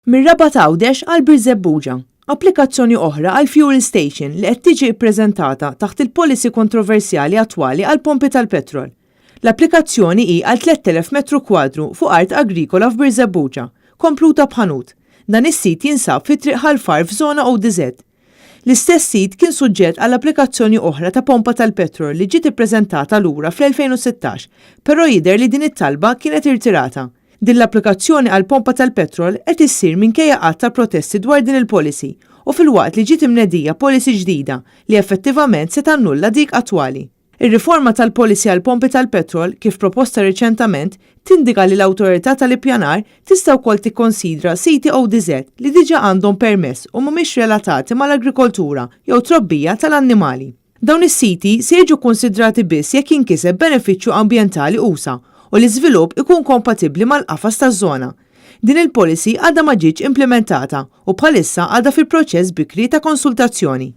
Mir-raba' ta' Għawdex għal Biżebbuġa, applikazzjoni oħra għal fuel station li qed tiġi ppreżentata taħt il-policy kontroversjali attwali għal pompi tal-petrol. L-applikazzjoni hi għal 3000 metru kwadru fuq art agrikola f'Biżebbuġa, kompluta b'ħanut. Dan is-sit jinsab fi triq ħalfar f'żona ODZ. L-istess sit kien suġġett għall applikazzjoni oħra ta' pompa tal-petrol li ġiet ippreżentata lura fl-2016, però jidher li din it-talba kienet irtirata. Din l-applikazzjoni għal pompa tal-petrol qed issir minkejja qatt ta' protesti dwar din il-policy u filwaqt li ġiet imnedija policy ġdida li effettivament se tannulla dik attwali. Ir-riforma tal-policy għal pompi tal-petrol kif proposta riċentament tindika li l-awtorità tal-ippjanar tista' wkoll tikkonsidra siti ODZ li diġà għandhom permess u mhumiex relatati mal-agrikoltura jew trobbija tal-annimali. Dawn is-siti se jiġu konsidrati biss jekk jinkiseb benefiċċju ambjentali usa u l-iżvilupp ikun kompatibbli mal-qafas taż-żona. Din il-policy għadha ma ġietx implementata u bħalissa għadha fil-proċess bikri ta' konsultazzjoni.